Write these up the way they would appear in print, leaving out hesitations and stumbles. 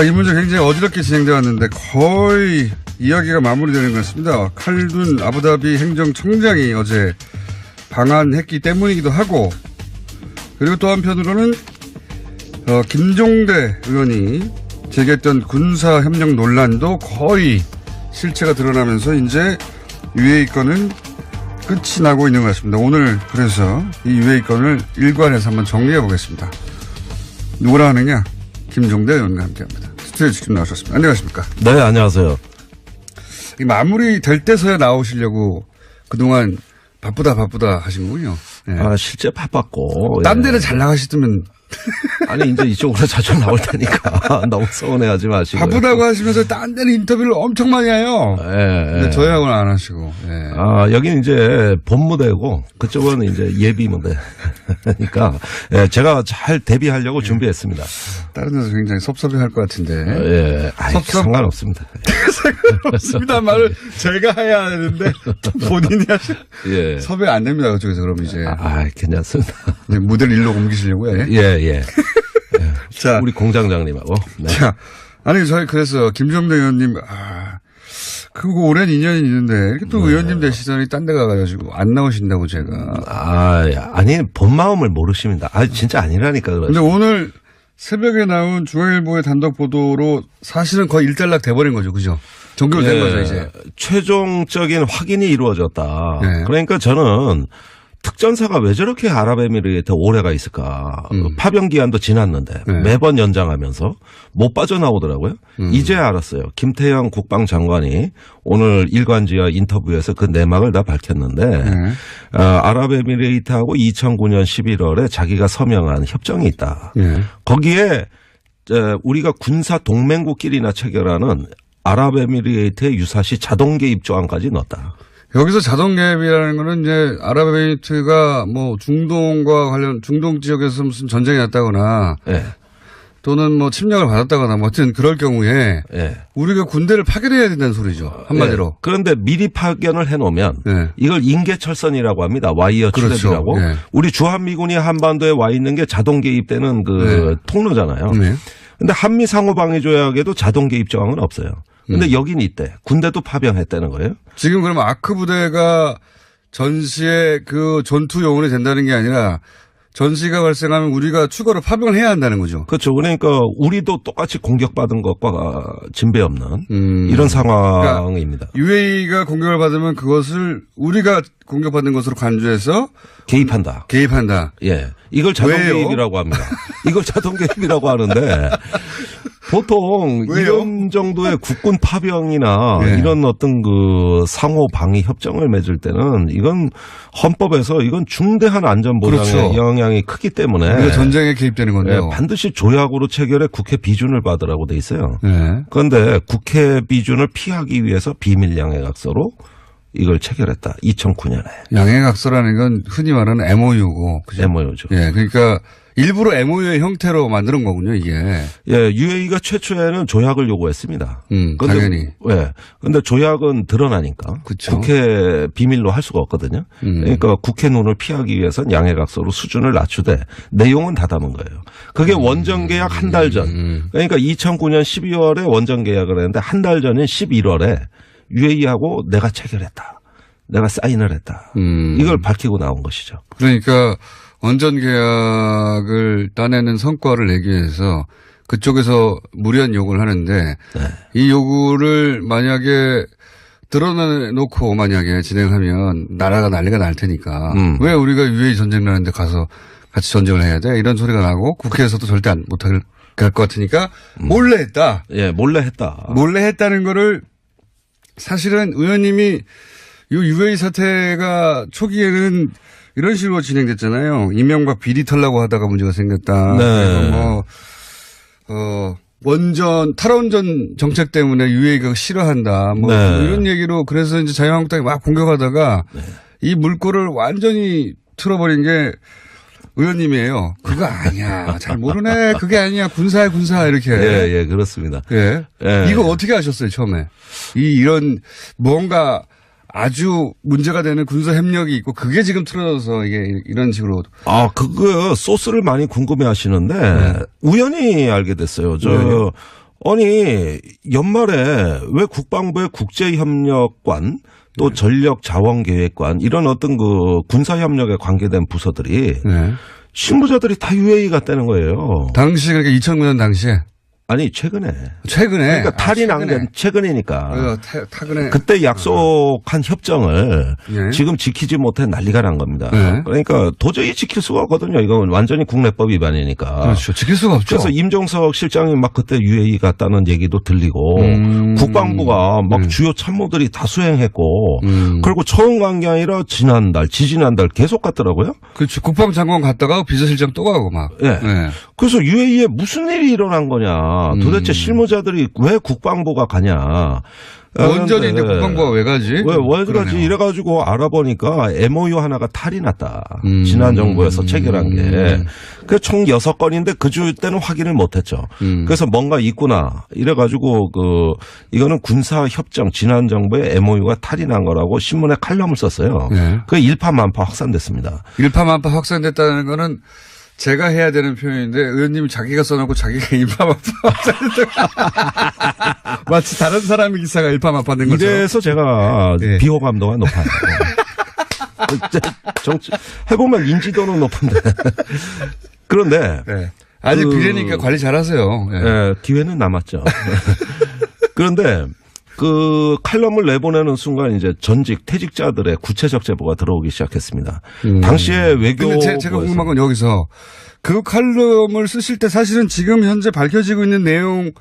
이 문제 굉장히 어지럽게 진행되어 왔는데 거의 이야기가 마무리되는 것 같습니다. 칼둔 아부다비 행정청장이 어제 방한했기 때문이기도 하고, 그리고 또 한편으로는 김종대 의원이 제기했던 군사협력 논란도 거의 실체가 드러나면서 이제 UAE 건은 끝이 나고 있는 것 같습니다. 오늘 그래서 이 UAE 건을 일괄해서 한번 정리해 보겠습니다. 누구랑 하느냐? 김종대 의원과 함께합니다. 스튜디오에 직접 나오셨습니다. 안녕하십니까? 네, 안녕하세요. 이 마무리 될 때서야 나오시려고 그동안 바쁘다 하신군요. 네. 실제 바빴고. 딴 데는 잘 나가시더면. 아니, 이제 이쪽으로 자주 나올 테니까 너무 서운해하지 마시고. 바쁘다고 하시면서 딴 데는 인터뷰를 엄청 많이 해요. 예. 근데 저희하고는 안 하시고. 예. 여기는 이제 본무대고 그쪽은 이제 예비 무대니까 예, 제가 잘 대비하려고 준비했습니다. 다른 데서 굉장히 섭섭해할 것 같은데. 예. 상관없습니다. 상관없습니다. 말을 제가 해야 되는데 본인이 하시. 예. 섭외 안 됩니다. 그쪽에서 그럼 이제. 괜찮습니다. 무대를 일로 옮기시려고요. 예. 자, 우리 공장장님하고. 네. 자, 아니 저희 그래서 김종대 의원님 그거 오랜 인연이 있는데 이렇게 또 의원님 되시더니 딴 데 가가지고 안 나오신다고 제가. 아니 본 마음을 모르십니다. 진짜 아니라니까. 근데 오늘 새벽에 나온 중앙일보의 단독 보도로 사실은 거의 일단락 돼버린 거죠, 그죠? 종결된 거죠 이제. 최종적인 확인이 이루어졌다. 네. 그러니까 저는. 특전사가 왜 저렇게 아랍에미리트에 오래가 있을까. 파병 기한도 지났는데 네. 매번 연장하면서 못 빠져나오더라고요. 이제 알았어요. 김태형 국방장관이 오늘 일간지와 인터뷰에서 그 내막을 다 밝혔는데 아랍에미리트하고 2009년 11월에 자기가 서명한 협정이 있다. 거기에 우리가 군사 동맹국끼리나 체결하는 아랍에미리트의 유사시 자동 개입 조항까지 넣었다. 여기서 자동 개입이라는 거는 이제 아랍에미리트가 뭐 중동과 관련 중동 지역에서 무슨 전쟁이 났다거나 네. 또는 뭐 침략을 받았다거나 뭐 하여튼 그럴 경우에 네. 우리가 군대를 파견해야 된다는 소리죠. 한마디로. 네. 그런데 미리 파견을 해놓으면 이걸 인계철선이라고 합니다. 와이어 출랩이라고. 그렇죠. 우리 주한미군이 한반도에 와 있는 게 자동 개입되는 그 통로잖아요. 그런데 한미 상호방위조약에도 자동 개입 조항은 없어요. 근데 여긴 있대. 군대도 파병했다는 거예요. 지금 그러면 아크 부대가 전시에 그 전투 요원이 된다는 게 아니라 전시가 발생하면 우리가 추가로 파병을 해야 한다는 거죠. 그렇죠. 그러니까 우리도 똑같이 공격받은 것과 진배 없는 이런 상황입니다. 그러니까 UAE가 공격을 받으면 그것을 우리가 공격받는 것으로 간주해서 개입한다. 예. 이걸 자동 개입이라고 합니다. 이걸 자동 개입이라고 하는데 보통 이런 정도의 국군 파병이나 이런 어떤 그 상호 방위 협정을 맺을 때는 이건 헌법에서 이건 중대한 안전 보장에 영향이 크기 때문에 우리가 전쟁에 개입되는 건데요. 반드시 조약으로 체결해 국회 비준을 받으라고 돼 있어요. 그런데 국회 비준을 피하기 위해서 비밀 양해각서로 이걸 체결했다. 2009년에. 양해각서라는 건 흔히 말하는 MOU고. 그죠? MOU죠. 예, 그러니까 일부러 MOU의 형태로 만드는 거군요, 이게. 예, UAE가 최초에는 조약을 요구했습니다. 당연히. 예. 근데 조약은 드러나니까. 그쵸. 국회 비밀로 할 수가 없거든요. 그러니까 국회 눈을 피하기 위해서는 양해각서로 수준을 낮추되 내용은 다 담은 거예요. 그게 원정계약 한 달 전. 그러니까 2009년 12월에 원정계약을 했는데 한 달 전인 11월에 UAE하고 내가 체결했다. 내가 사인을 했다. 이걸 밝히고 나온 것이죠. 그러니까 원전 계약을 따내는 성과를 내기 위해서 그쪽에서 무리한 요구를 하는데 이 요구를 만약에 드러내놓고 만약에 진행하면 나라가 난리가 날 테니까 왜 우리가 UAE 전쟁 나는데 가서 같이 전쟁을 해야 돼? 이런 소리가 나고 국회에서도 절대 못할 것 같으니까 몰래 했다. 예, 몰래 했다. 몰래 했다는 거를 사실은 의원님이 이 UAE 사태가 초기에는 이런 식으로 진행됐잖아요. 이명박 비리 털라고 하다가 문제가 생겼다. 네. 뭐, 탈원전 정책 때문에 UAE가 싫어한다. 뭐 이런 얘기로 그래서 이제 자유한국당이 막 공격하다가 이 물꼬를 완전히 틀어버린 게 의원님이에요. 그거 아니야. 잘 모르네. 그게 아니야. 군사야, 군사. 이렇게. 예, 그렇습니다. 예. 이거 어떻게 하셨어요, 처음에? 이런 뭔가 아주 문제가 되는 군사 협력이 있고 그게 지금 틀어져서 이게 이런 식으로. 그거 소스를 많이 궁금해 하시는데 우연히 알게 됐어요. 아니 연말에 왜 국방부의 국제협력관 또 전력자원계획관 이런 어떤 그 군사협력에 관계된 부서들이 네. 실무자들이 다 UAE 갔다는 거예요. 당시 그러니까 2009년 당시에 아니 최근에. 그러니까 탈이 난 게 최근이니까. 최근에 그때 약속한 협정을 네. 지금 지키지 못해 난리가 난 겁니다. 네. 그러니까 도저히 지킬 수가 없거든요. 이건 완전히 국내법 위반이니까. 그렇죠. 지킬 수가 없죠. 그래서 임종석 실장이 막 그때 UAE 갔다는 얘기도 들리고 국방부가 막 주요 참모들이 다 수행했고 그리고 처음 간 게 아니라 지지난달 계속 갔더라고요. 그렇죠. 국방장관 갔다가 비서실장 또 가고 막. 예. 네. 그래서 UAE에 무슨 일이 일어난 거냐. 도대체 실무자들이 왜 국방부가 가냐. 원전인데 국방부가 왜 가지? 왜 가지? 이래가지고 알아보니까 MOU 하나가 탈이 났다. 지난 정부에서 체결한 게. 그 총 6건인데 그 주 때는 확인을 못했죠. 그래서 뭔가 있구나. 이래가지고 이거는 군사협정 지난 정부의 MOU가 탈이 난 거라고 신문에 칼럼을 썼어요. 네. 그게 일파만파 확산됐습니다. 일파만파 확산됐다는 거는 제가 해야 되는 표현인데 의원님이 자기가 써놓고 자기가 일파만파 마치 다른 사람의 기사가 일파만파 된 것처럼. 이래서 제가 네. 비호감도가 높아요. 정치 해보면 인지도는 높은데 그런데 네. 아직 비례니까 관리 잘하세요. 네. 네, 기회는 남았죠. 그런데 그 칼럼을 내보내는 순간 이제 전직 퇴직자들의 구체적 제보가 들어오기 시작했습니다. 당시에 외교 근데 제가 궁금한 건 여기서 그 칼럼을 쓰실 때 사실은 지금 현재 밝혀지고 있는 내용을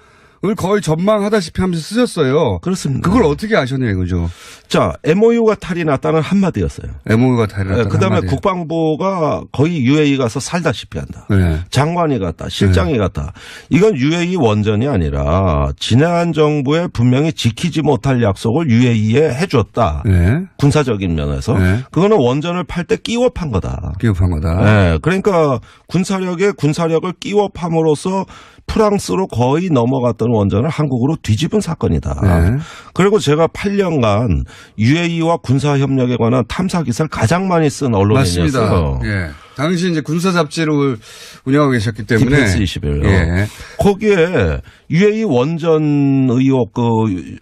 거의 전망하다시피 하면서 쓰셨어요. 그렇습니다. 그걸 어떻게 아셨냐 이거죠. 자, MOU가 탈이 났다는 한마디였어요. MOU가 탈이 났다는 네, 그다음에 한마디. 국방부가 거의 UAE 가서 살다시피 한다. 네. 장관이 갔다. 실장이 갔다. 이건 UAE 원전이 아니라 지난 정부에 분명히 지키지 못할 약속을 UAE에 해줬다. 네. 군사적인 면에서. 네. 그거는 원전을 팔 때 끼워 판 거다. 기업한 거다. 네, 그러니까 군사력에 군사력을 끼워 팜으로써 프랑스로 거의 넘어갔던 원전을 한국으로 뒤집은 사건이다. 네. 그리고 제가 8년간 UAE와 군사협력에 관한 탐사 기사를 가장 많이 쓴 언론인이었어요. 맞습니다. 예. 당시 이제 군사 잡지를 운영하고 계셨기 때문에. 디펜스 21요. 예. 거기에 UAE 원전 의혹,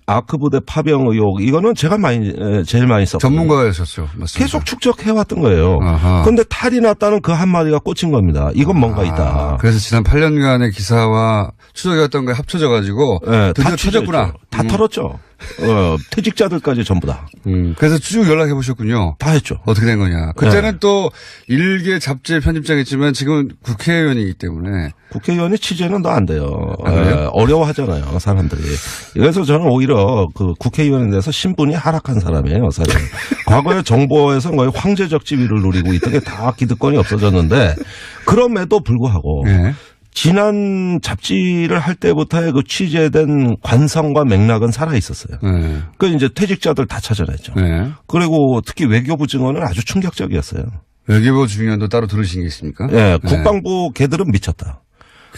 아크 부대 파병 의혹, 이거는 제가 제일 많이 썼거든요. 전문가였었죠. 맞습니다. 계속 축적해왔던 거예요. 아하. 그런데 탈이 났다는 그 한마디가 꽂힌 겁니다. 이건 뭔가 있다. 그래서 지난 8년간의 기사와 추적이었던 거에 합쳐져가지고 네, 드디어 다 터졌구나. 다 털었죠. 퇴직자들까지 전부 다. 그래서 쭉 연락해 보셨군요. 다 했죠. 어떻게 된 거냐. 그때는 또 일개 잡지의 편집장이지만 지금 국회의원이기 때문에. 국회의원이 취재는 더 안 돼요. 안 돼요? 어려워하잖아요, 사람들이. 그래서 저는 오히려 그 국회의원에 대해서 신분이 하락한 사람이에요, 사실. 과거에 정부에서 거의 황제적 지위를 누리고 있던 게 다 기득권이 없어졌는데 그럼에도 불구하고 네. 지난 잡지를 할 때부터의 그 취재된 관성과 맥락은 살아 있었어요. 네. 그 이제 퇴직자들 다 찾아냈죠. 네. 그리고 특히 외교부 증언은 아주 충격적이었어요. 외교부 중요한도 따로 들으신 게 있습니까? 예, 국방부 걔들은 미쳤다.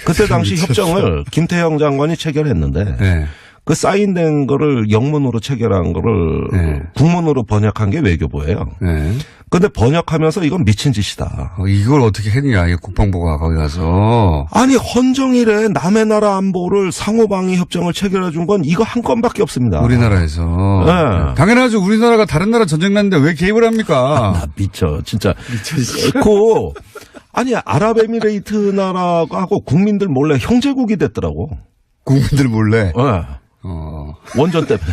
그때 당시 미쳤죠. 협정을 김태형 장관이 체결했는데 네. 그 사인된 거를 영문으로 체결한 거를 네. 국문으로 번역한 게 외교부예요. 네. 근데 번역하면서 이건 미친 짓이다. 이걸 어떻게 했냐, 이 국방부가 거기 가서. 아니 헌정일에 남의 나라 안보를 상호방위 협정을 체결해 준 건 이거 한 건밖에 없습니다. 우리나라에서. 네. 당연하죠. 우리나라가 다른 나라 전쟁 났는데 왜 개입을 합니까? 나 미쳐 진짜. 아니 아랍에미레이트 나라하고 국민들 몰래 형제국이 됐더라고. 국민들 몰래. 네. 원전 때문에.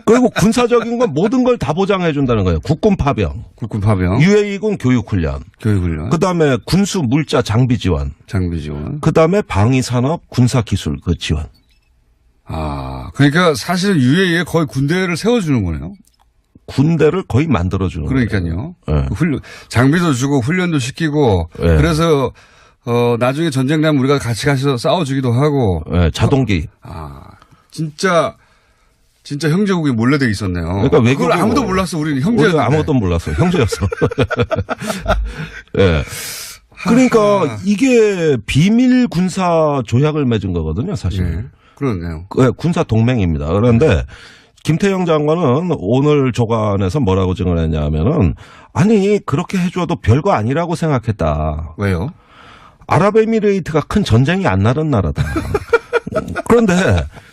그리고 군사적인 건 모든 걸 다 보장해 준다는 거예요. 국군 파병, 국군 파병, UAE군 교육훈련, 교육훈련, 그다음에 군수 물자 장비 지원, 그다음에 방위산업 군사기술 그 지원. 아, 그러니까 사실 UAE에 거의 군대를 세워주는 거네요. 군대를 거의 만들어주는 그러니까요. 거예요. 네. 장비도 주고 훈련도 시키고 네. 그래서 나중에 전쟁 나면 우리가 같이 가서 싸워주기도 하고. 네, 자동기. 진짜 형제국이 몰래돼 있었네요. 그러니까 그걸 아무도 몰랐어. 우리는 형제였는데. 우리가 아무것도 몰랐어. 형제였어. 네. 그러니까 이게 비밀 군사 조약을 맺은 거거든요, 사실. 네. 그렇네요. 네, 군사 동맹입니다. 그런데 김태형 장관은 오늘 조간에서 뭐라고 증언했냐 하면은 아니 그렇게 해줘도 별거 아니라고 생각했다. 왜요? 아랍에미레이트가 큰 전쟁이 안 나는 나라다. 그런데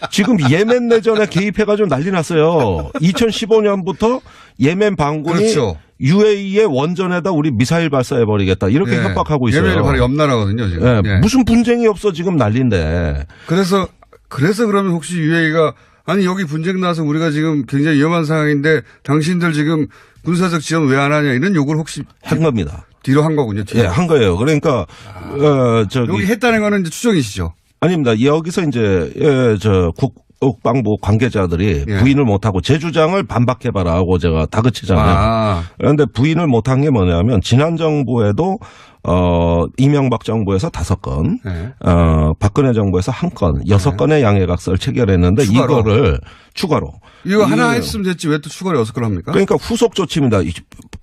지금 예멘 내전에 개입해가지고 난리 났어요. 2015년부터 예멘 반군이 그렇죠. UAE의 원전에다 우리 미사일 발사해버리겠다. 이렇게 예. 협박하고 있어요. 예멘이 바로 옆 나라거든요, 지금. 예. 예. 무슨 분쟁이 없어 지금 난리인데. 그래서 그러면 혹시 UAE가 아니 여기 분쟁 나서 우리가 지금 굉장히 위험한 상황인데 당신들 지금 군사적 지원 왜 안 하냐 이런 요구를 혹시 한 겁니다. 뒤로 한 거군요. 뒤로. 예, 한 거예요. 그러니까 여기 했다는 거는 이제 추정이시죠. 아닙니다. 여기서 이제 국방부 관계자들이 예. 부인을 못하고 제 주장을 반박해봐라 하고 제가 다그치잖아요. 그런데 부인을 못한 게 뭐냐면 지난 정부에도 이명박 정부에서 5건, 네. 박근혜 정부에서 1건, 6건의 양해각서를 체결했는데 이거를 추가로. 이거 하나 했으면 됐지 왜 또 추가로 6건 합니까? 그러니까 후속 조치입니다.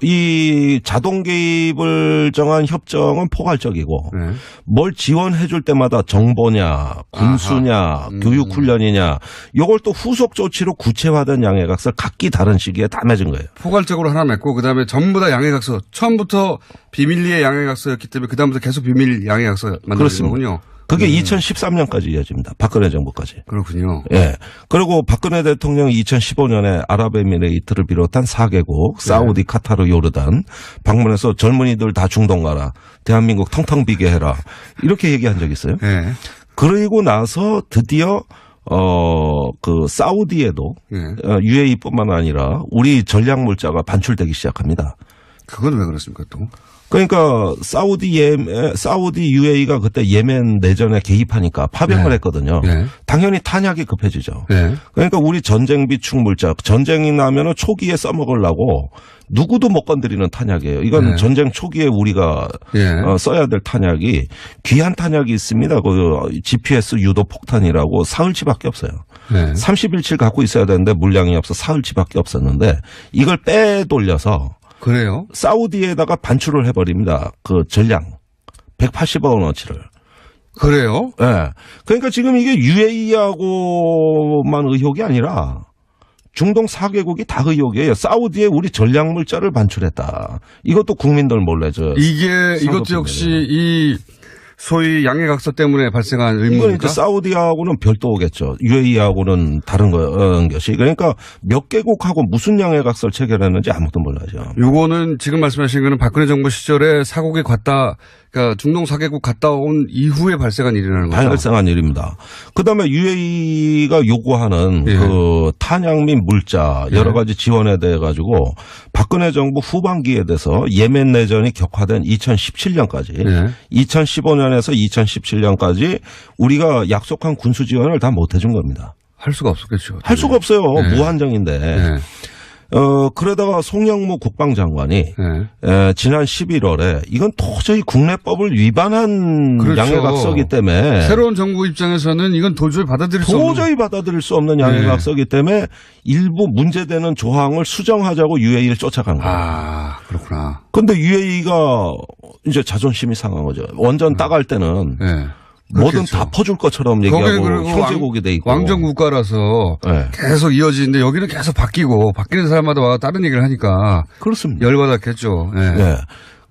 이 자동 개입을 정한 협정은 포괄적이고 네. 뭘 지원해 줄 때마다 정보냐, 군수냐, 교육훈련이냐 요걸 또 후속 조치로 구체화된 양해각서를 각기 다른 시기에 다 맺은 거예요. 포괄적으로 하나 맺고 그다음에 전부 다 양해각서 처음부터 비밀리에 양해각서였기 때문에 그다음부터 계속 비밀 양해각서 만들어진 거군요. 그게 2013년까지 이어집니다. 박근혜 정부까지. 그렇군요. 예. 그리고 박근혜 대통령이 2015년에 아랍에미레이트를 비롯한 4개국, 사우디, 카타르, 요르단 방문해서 젊은이들 다 중동 가라. 대한민국 텅텅 비게 해라. 이렇게 얘기한 적이 있어요. 네. 그리고 나서 드디어 그 사우디에도 UAE뿐만 아니라 우리 전략 물자가 반출되기 시작합니다. 그건 왜 그렇습니까 또? 그러니까 사우디 UAE가 그때 예멘 내전에 개입하니까 파병을 했거든요. 당연히 탄약이 급해지죠. 그러니까 우리 전쟁 비축 물자, 전쟁이 나면은 초기에 써먹으려고 누구도 못 건드리는 탄약이에요. 이건 전쟁 초기에 우리가 써야 될 탄약이 귀한 탄약이 있습니다. 그 GPS 유도 폭탄이라고 사흘치밖에 없어요. 30일치를 갖고 있어야 되는데 물량이 없어 사흘치밖에 없었는데 이걸 빼돌려서 그래요? 사우디에다가 반출을 해버립니다. 그 전량 180억 원어치를. 그래요? 예. 네. 그러니까 지금 이게 UAE하고만 의혹이 아니라 중동 4개국이 다 의혹이에요. 사우디에 우리 전략 물자를 반출했다. 이것도 국민들 몰래 이것도 역시 이 소위 양해각서 때문에 발생한 의문입니까? 이건 이제 사우디하고는 별도겠죠. UAE하고는 다른 것이. 그러니까 몇 개국하고 무슨 양해각서를 체결했는지 아무도 몰라요. 요거는 지금 말씀하신 거는 박근혜 정부 시절에 사국이 그러니까 중동 4개국 갔다 온 이후에 발생한 일이라는 거죠. 발생한 일입니다. 그다음에 UAE가 요구하는 그 탄약 및 물자 여러 가지 지원에 대해 가지고 박근혜 정부 후반기에 대해서 예멘 내전이 격화된 2017년까지 2015년에서 2017년까지 우리가 약속한 군수 지원을 다 못 해준 겁니다. 할 수가 없었겠죠. 할 수가 없어요. 무한정인데. 그러다가 송영무 국방장관이 지난 11월에 이건 도저히 국내법을 위반한 양해각서이기 때문에 새로운 정부 입장에서는 이건 도저히 받아들일 수 없는 양해각서이기 때문에 일부 문제되는 조항을 수정하자고 UAE를 쫓아간 거예요. 아, 그렇구나. 그런데 UAE가 이제 자존심이 상한 거죠. 원전 따갈 때는 뭐든 다 퍼줄 것처럼 얘기하고 형제국이 돼 있고. 왕정 국가라서 계속 이어지는데 여기는 계속 바뀌는 사람마다 와서 다른 얘기를 하니까. 그렇습니다. 열받았겠죠.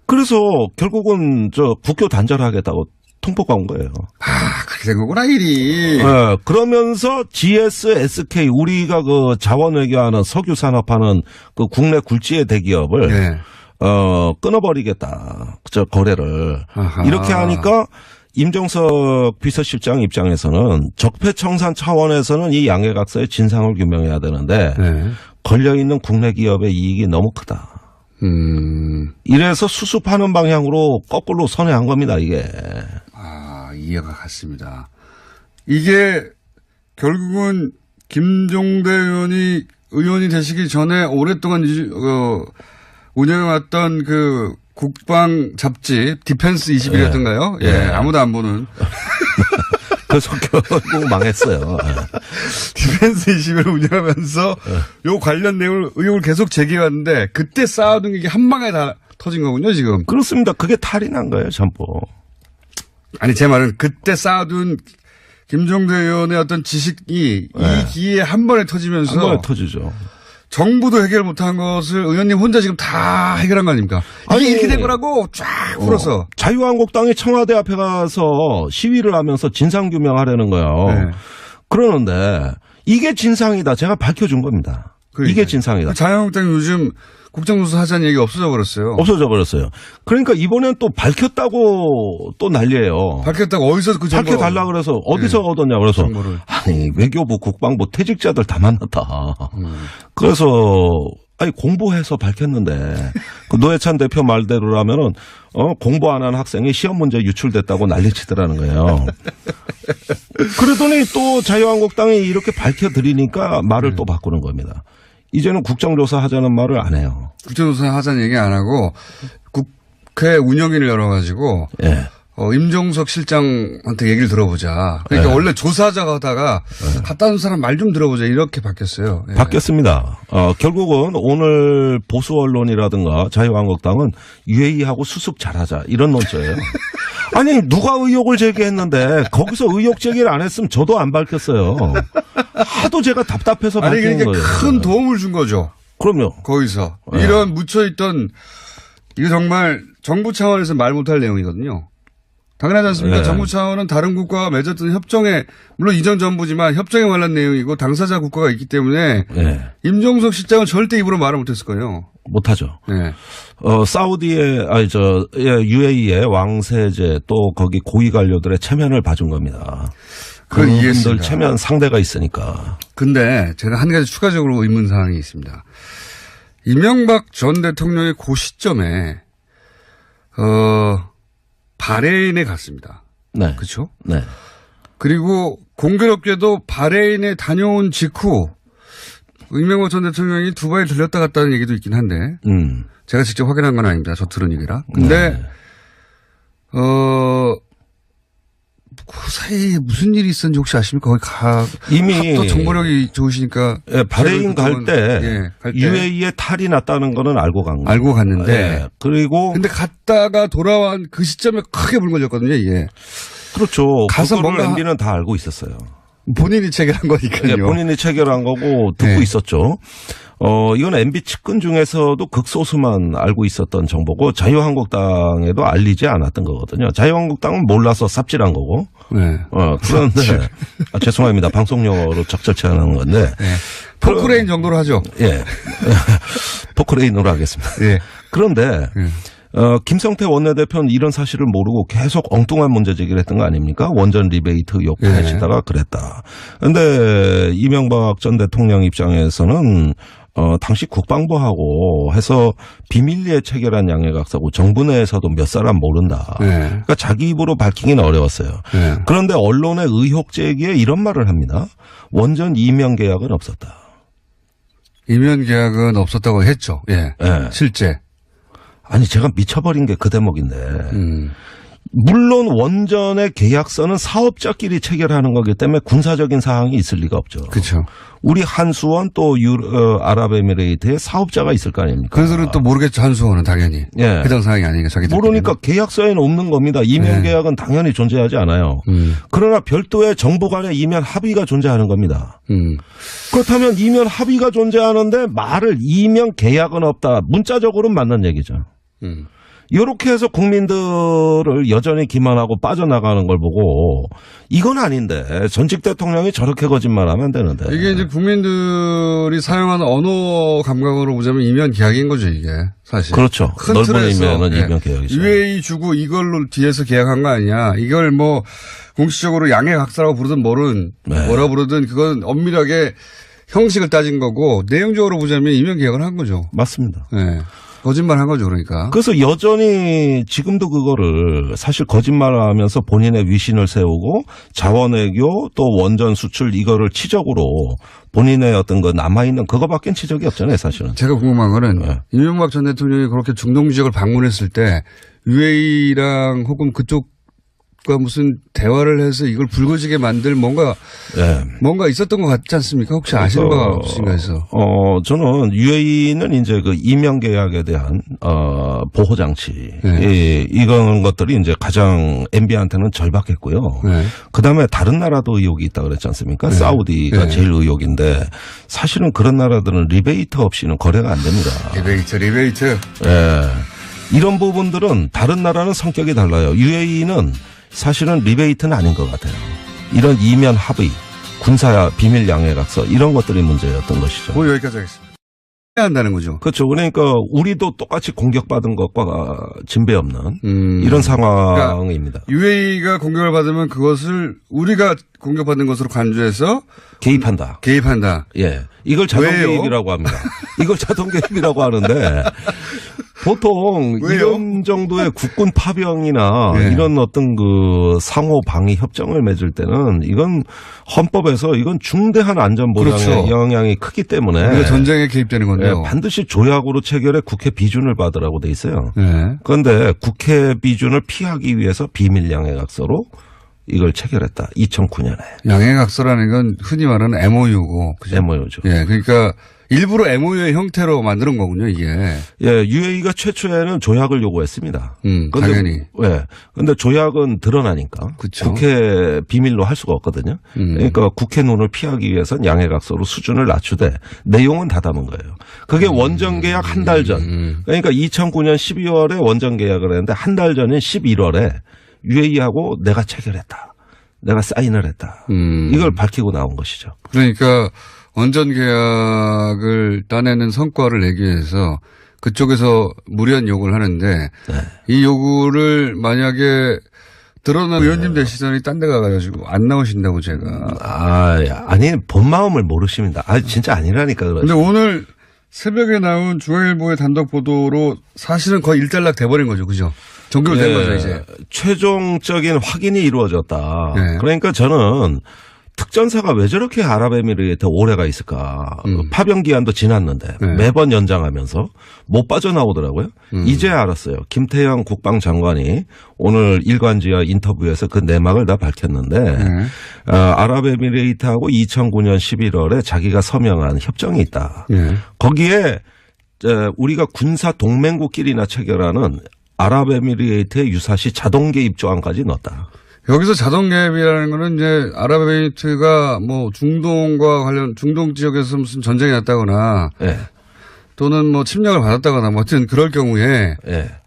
그래서 결국은 국교 단절하겠다고 통보가 온 거예요. 아, 그렇게 된 거구나, 일이. 그러면서 GS, SK, 우리가 그 자원 외교하는 석유 산업하는 그 국내 굴지의 대기업을 끊어버리겠다. 거래를. 아하. 이렇게 하니까 임종석 비서실장 입장에서는 적폐청산 차원에서는 이 양해각서의 진상을 규명해야 되는데 걸려있는 국내 기업의 이익이 너무 크다. 이래서 수습하는 방향으로 거꾸로 선회한 겁니다, 이게. 아, 이해가 갔습니다. 이게 결국은 김종대 의원이 되시기 전에 오랫동안 운영해왔던 그 국방 잡지 디펜스 20일이었던가요? 아무도 안 보는. 그래서 결국 망했어요. 디펜스 20일을 운영하면서 요 관련 의혹을 계속 제기해왔는데 그때 쌓아둔 게 한 방에 다 터진 거군요, 지금. 그렇습니다. 그게 탈이 난 거예요, 전부. 아니, 제 말은 그때 쌓아둔 김종대 의원의 어떤 지식이 이 기회에 한 번에 터지면서. 한 번에 터지죠. 정부도 해결 못한 것을 의원님 혼자 지금 다 해결한 거 아닙니까? 아니, 이렇게 된 거라고 쫙 풀어서. 자유한국당이 청와대 앞에 가서 시위를 하면서 진상규명하려는 거예요. 네. 그러는데 이게 진상이다. 제가 밝혀준 겁니다. 그러니까요. 이게 진상이다. 자유한국당이 요즘 국정조사 하자는 얘기 없어져 버렸어요. 없어져 버렸어요. 그러니까 이번엔 또 밝혔다고 또 난리예요. 밝혔다고 어디서 그 정보 밝혀달라 그래서 어디서 얻었냐 그래서 정보를. 아니 외교부 국방부 퇴직자들 다 만났다. 그래서 아니 공부해서 밝혔는데 그 노회찬 대표 말대로라면은 공부 안 한 학생이 시험 문제 유출됐다고 난리치더라는 거예요. 그러더니 또 자유한국당이 이렇게 밝혀드리니까 말을 또 바꾸는 겁니다. 이제는 국정조사 하자는 말을 안 해요. 국정조사 하자는 얘기 안 하고 국회 운영위를 열어가지고 예. 임종석 실장한테 얘기를 들어보자. 그러니까 네. 원래 조사하자고 하다가 갔다 온 사람 말 좀 들어보자 이렇게 바뀌었어요. 예. 바뀌었습니다. 결국은 오늘 보수 언론이라든가 자유한국당은 UAE하고 수습 잘하자 이런 논조예요. 아니 누가 의혹을 제기했는데 거기서 의혹 제기를 안 했으면 저도 안 밝혔어요. 하도 제가 답답해서 아니 밝히는 그러니까 거예요. 큰 도움을 준 거죠. 그럼요. 거기서 네. 이런 묻혀있던 이거 정말 정부 차원에서 말 못할 내용이거든요. 당연하지 않습니까? 네. 정부 차원은 다른 국가와 맺었던 협정에 물론 이전 정부지만 협정에 관한 내용이고 당사자 국가가 있기 때문에 네. 임종석 실장은 절대 입으로 말을 못했을 거예요. 못하죠. 네. 사우디의 UAE의 왕세제 또 거기 고위 관료들의 체면을 봐준 겁니다. 그건 그분들 이해했습니다. 체면 상대가 있으니까. 근데 제가 한 가지 추가적으로 의문 사항이 있습니다. 이명박 전 대통령이 그 시점에 바레인에 갔습니다. 네. 그렇죠? 네. 그리고 공교롭게도 바레인에 다녀온 직후 이명박 전 대통령이 두바이에 들렸다 갔다는 얘기도 있긴 한데 제가 직접 확인한 건 아닙니다. 저 들은 얘기라. 근데 네. 그 사이에 무슨 일이 있었는지 혹시 아십니까? 거기 이미 또 정보력이 좋으시니까 예, 바레인 갈 때 갈 때 UAE에 탈이 났다는 거는 알고 간 거예요. 알고 갔는데 예, 그리고 근데 갔다가 돌아온 그 시점에 크게 불 걸렸거든요. 이게 그렇죠. 가서 그거를 뭔가 MB는 다 알고 있었어요. 본인이 체결한 거니까요. 예, 본인이 체결한 거고 듣고 네. 있었죠. 이건 MB 측근 중에서도 극소수만 알고 있었던 정보고 자유한국당에도 알리지 않았던 거거든요. 자유한국당은 몰라서 삽질한 거고. 네. 그런데 죄송합니다. 방송용어로 적절치 않은 건데. 네. 포크레인 정도로 하죠. 예. 포크레인으로 하겠습니다. 예. 그런데 김성태 원내대표는 이런 사실을 모르고 계속 엉뚱한 문제 제기를 했던 거 아닙니까? 원전 리베이트 의혹 파헤치다가 그랬다. 그런데 이명박 전 대통령 입장에서는 당시 국방부하고 해서 비밀리에 체결한 양해각서고 정부 내에서도 몇 사람 모른다. 네. 그러니까 자기 입으로 밝히기는 어려웠어요. 네. 그런데 언론의 의혹 제기에 이런 말을 합니다. 원전 이명 계약은 없었다. 이면 계약은 없었다고 했죠. 예. 예. 실제. 아니 제가 미쳐버린 게 그 대목인데 물론 원전의 계약서는 사업자끼리 체결하는 거기 때문에 군사적인 사항이 있을 리가 없죠. 그렇죠. 우리 한수원 또 아랍에미레이트에 사업자가 있을 거 아닙니까? 그래서는 또 모르겠죠. 한수원은 당연히. 예. 해당 사항이 아니니까 자기들. 모르니까 계약서에는 없는 겁니다. 이면 계약은 당연히 존재하지 않아요. 그러나 별도의 정부 간의 이면 합의가 존재하는 겁니다. 그렇다면 이면 합의가 존재하는데 말을 이면 계약은 없다. 문자적으로는 맞는 얘기죠. 이렇게 해서 국민들을 여전히 기만하고 빠져나가는 걸 보고 이건 아닌데 전직 대통령이 저렇게 거짓말하면 안 되는데. 이게 이제 국민들이 사용하는 언어 감각으로 보자면 이면 계약인 거죠, 이게. 사실. 그렇죠. 큰 넓은 틀에서, 의미에는 예. 이면 계약이죠. UAE 주고 이걸로 뒤에서 계약한 거 아니야. 이걸 뭐 공식적으로 양해각서라고 부르든 뭐라 부르든 그건 엄밀하게 형식을 따진 거고 내용적으로 보자면 이면 계약을 한 거죠. 맞습니다. 예. 거짓말 한 거죠, 그러니까. 그래서 여전히 지금도 그거를 사실 거짓말을 하면서 본인의 위신을 세우고 자원외교 또 원전 수출 이거를 치적으로 본인의 어떤 거 남아있는 그거밖엔 치적이 없잖아요, 사실은. 제가 궁금한 거는 네. 이명박 전 대통령이 그렇게 중동 지역을 방문했을 때 UAE랑 혹은 그쪽 측과 무슨 대화를 해서 이걸 불거지게 만들 뭔가 있었던 것 같지 않습니까? 혹시 아시는 바가 없으신가 해서. 저는 UAE는 이제 그 이명 계약에 대한 보호 장치 이런 것들이 이제 가장 MB한테는 절박했고요. 그다음에 다른 나라도 의혹이 있다 그랬지 않습니까? 사우디가 제일 의혹인데 사실은 그런 나라들은 리베이트 없이는 거래가 안 됩니다. 리베이트. 이런 부분들은 다른 나라는 성격이 달라요. UAE는 사실은 리베이트는 아닌 것 같아요. 이런 이면 합의, 군사 비밀 양해각서 이런 것들이 문제였던 것이죠. 뭐 여기까지 하겠습니다. 해야 한다는 거죠. 그렇죠. 그러니까 우리도 똑같이 공격받은 것과 진배 없는 이런 상황입니다. 그러니까 UAE가 공격을 받으면 그것을 우리가 공격받는 것으로 간주해서 개입한다. 예. 이걸 자동 개입이라고 합니다. 이걸 자동 개입이라고 하는데 보통 이런 정도의 국군 파병이나 이런 어떤 그 상호 방위 협정을 맺을 때는 이건 헌법에서 이건 중대한 안전 보장에 영향이 크기 때문에 우리가 전쟁에 개입되는 건데요. 반드시 조약으로 체결해 국회 비준을 받으라고 돼 있어요. 그런데 국회 비준을 피하기 위해서 비밀 양해각서로 이걸 체결했다. 2009년에. 양해각서라는 건 흔히 말하는 MOU고. 그죠? MOU죠. 예, 그러니까 일부러 MOU의 형태로 만드는 거군요, 이게. 예, UAE가 최초에는 조약을 요구했습니다. 당연히. 예. 근데 조약은 드러나니까. 그쵸. 국회 비밀로 할 수가 없거든요. 그러니까 국회 눈을 피하기 위해서는 양해각서로 수준을 낮추되 내용은 다 담은 거예요. 그게 원전 계약 한 달 전. 그러니까 2009년 12월에 원전 계약을 했는데 한 달 전인 11월에 UAE하고 내가 체결했다. 내가 사인을 했다. 이걸 밝히고 나온 것이죠. 그러니까 원전 계약을 따내는 성과를 내기 위해서 그쪽에서 무리한 요구를 하는데 이 요구를 만약에 드러난 의원님 되시더니 딴 데 가가지고 안 나오신다고 제가. 아니, 본 마음을 모르십니다. 진짜 아니라니까 그러죠. 근데 오늘 새벽에 나온 중앙일보의 단독 보도로 사실은 거의 일단락 돼버린 거죠. 그죠? 종결된 거죠, 이제. 최종적인 확인이 이루어졌다. 그러니까 저는 특전사가 왜 저렇게 아랍에미리트에 오래가 있을까. 파병 기한도 지났는데 매번 연장하면서 못 빠져나오더라고요. 이제 알았어요. 김태형 국방장관이 오늘 일간지와 인터뷰에서 그 내막을 다 밝혔는데 아랍에미리트하고 2009년 11월에 자기가 서명한 협정이 있다. 거기에 우리가 군사 동맹국끼리나 체결하는 아랍에미리트의 유사시 자동 개입 조항까지 넣었다. 여기서 자동 개입이라는 거는 이제 아랍에미리트가 뭐 중동과 관련 중동 지역에서 무슨 전쟁이 났다거나 또는 뭐 침략을 받았다거나 뭐 하여튼 그럴 경우에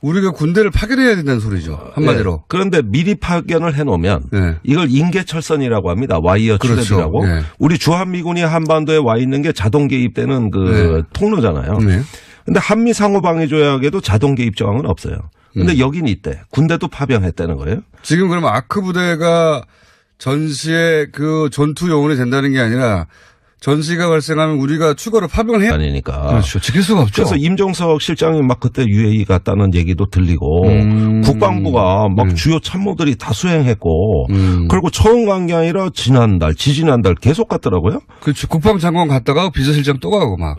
우리가 군대를 파견해야 된다는 소리죠. 한마디로. 그런데 미리 파견을 해놓으면 이걸 인계철선이라고 합니다. 와이어 출랩이라고. 우리 주한미군이 한반도에 와 있는 게 자동 개입되는 그 통로잖아요. 근데 한미 상호방위조약에도 자동 개입 조항은 없어요. 근데 여긴 있대. 군대도 파병했다는 거예요. 지금 그러면 아크 부대가 전시에 그 전투 요원이 된다는 게 아니라 전시가 발생하면 우리가 추가로 파병을 해야 아니니까. 그렇죠. 지킬 수가 없죠. 그래서 임종석 실장이 막 그때 UAE 갔다는 얘기도 들리고 국방부가 막 주요 참모들이 다 수행했고 그리고 처음 간 게 아니라 지지난달 계속 갔더라고요. 그렇죠. 국방장관 갔다가 비서실장 또 가고 막.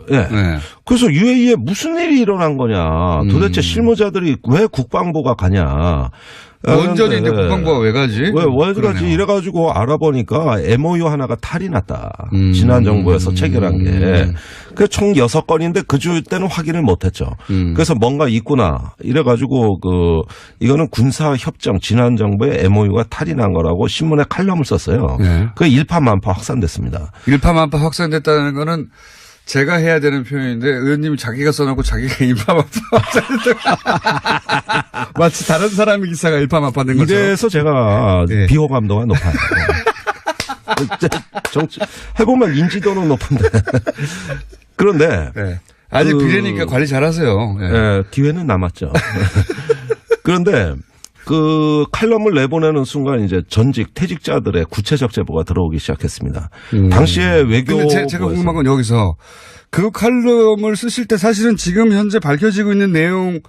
그래서 UAE에 무슨 일이 일어난 거냐. 도대체 실무자들이 왜 국방부가 가냐. 원전인데 국방부가 왜 가지? 왜 가지? 이래가지고 알아보니까 MOU 하나가 탈이 났다. 지난 정부에서 체결한 게. 그 총 6건인데 그 주 때는 확인을 못했죠. 그래서 뭔가 있구나. 이래가지고 이거는 군사협정 지난 정부의 MOU가 탈이 난 거라고 신문에 칼럼을 썼어요. 그 일파만파 확산됐습니다. 일파만파 확산됐다는 거는 제가 해야 되는 표현인데 의원님이 자기가 써놓고 자기가 일파만파 마치 다른 사람의 기사가 일파만파 된 거죠. 이래서 제가 비호감도가 높아요. 정치 해보면 인지도는 높은데 그런데 아직 비례니까 관리 잘하세요. 기회는 남았죠. 그런데 그 칼럼을 내보내는 순간 이제 전직 퇴직자들의 구체적 제보가 들어오기 시작했습니다. 당시에 외교부에서 제가 궁금한 건 여기서 그 칼럼을 쓰실 때 사실은 지금 현재 밝혀지고 있는 내용을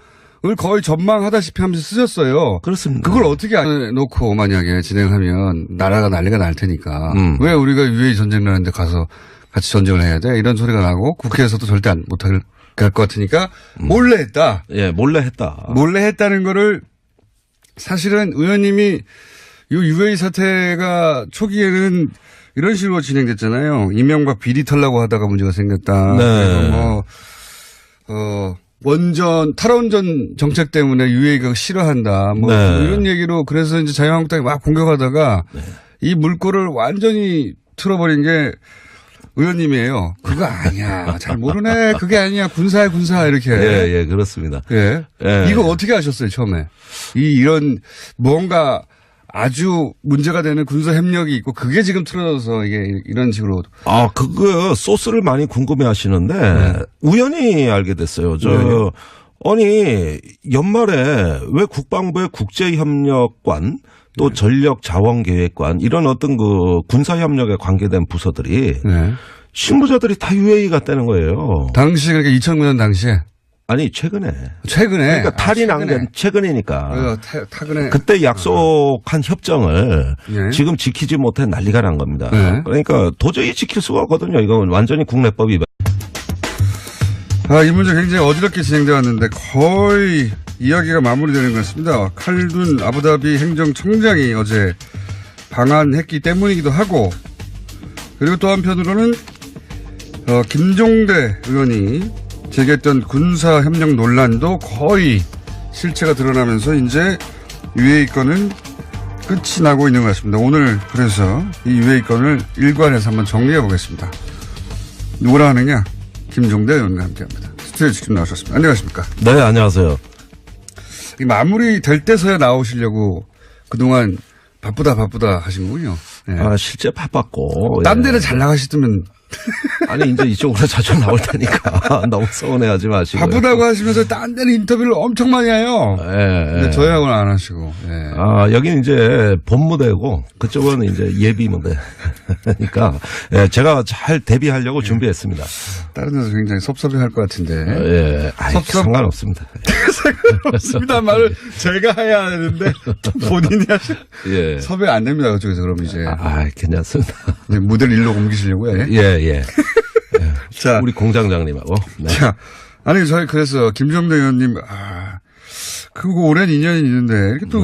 거의 전망하다시피 하면서 쓰셨어요. 그렇습니다. 그걸 어떻게 놓고 만약에 진행하면 나라가 난리가 날 테니까 왜 우리가 UAE 전쟁 나는데 가서 같이 전쟁을 해야 돼? 이런 소리가 나고 국회에서도 절대 못할 것 같으니까 몰래 했다. 몰래 했다. 몰래 했다는 거를 사실은 의원님이 이 UA 사태가 초기에는 이런 식으로 진행됐잖아요. 이명박 비리 털라고 하다가 문제가 생겼다. 네. 그래서 탈원전 정책 때문에 UA가 싫어한다. 뭐 네. 이런 얘기로 그래서 이제 자유한국당이 막 공격하다가 이 물꼬를 완전히 틀어버린 게 의원님이에요. 그거 아니야. 잘 모르네. 그게 아니야. 군사야, 군사. 이렇게. 예, 그렇습니다. 예. 예. 이거 어떻게 하셨어요, 처음에? 이런 뭔가 아주 문제가 되는 군사 협력이 있고 그게 지금 틀어져서 이게 이런 식으로. 아, 그거 소스를 많이 궁금해 하시는데 우연히 알게 됐어요. 아니, 연말에 왜 국방부의 국제협력관 또 전력자원계획관 이런 어떤 그 군사협력에 관계된 부서들이 네. 실무자들이 다 UAE 갔다는 거예요. 당시 그러니까 2009년 당시에. 아니, 최근에. 최근에. 그러니까 탈이 난 게 최근이니까. 타근에. 그때 약속한 협정을 네. 지금 지키지 못해 난리가 난 겁니다. 네. 그러니까 도저히 지킬 수가 없거든요. 이건 완전히 국내법이. 이 문제 굉장히 어지럽게 진행되어 왔는데 거의 이야기가 마무리되는 것 같습니다. 칼둔 아부다비 행정청장이 어제 방한했기 때문이기도 하고 그리고 또 한편으로는 김종대 의원이 제기했던 군사협력 논란도 거의 실체가 드러나면서 이제 UA 건은 끝이 나고 있는 것 같습니다. 오늘 그래서 이 UA 건을 일관해서 한번 정리해 보겠습니다. 누구랑 하느냐? 김종대 의원과 함께합니다. 스튜디오에 직접 나오셨습니다. 안녕하십니까? 네, 안녕하세요. 이 마무리 될 때서야 나오시려고 그동안 바쁘다 하신군요. 네. 실제 바빴고. 딴 데는 잘 나가시더면 아니, 이제 이쪽으로 자주 나올 테니까 너무 서운해하지 마시고. 바쁘다고 하시면서 딴 데는 인터뷰를 엄청 많이 해요. 근데 저희하고는 안 하시고. 여기는 이제 본무대고 그쪽은 이제 예비 무대니까 제가 잘 대비하려고 준비했습니다. 다른 데서 굉장히 섭섭해할 것 같은데. 상관없습니다. 상관없습니다. 말을 제가 해야 하는데 본인이 하시. 섭외 안 됩니다. 그쪽에서 그럼 이제. 괜찮습니다. 이제 무대를 일로 옮기시려고요. 예. 자, 우리 공장장님하고. 네. 자, 아니 저희 그래서 김종대 의원님 그거 오랜 인연이 있는데 이렇게 또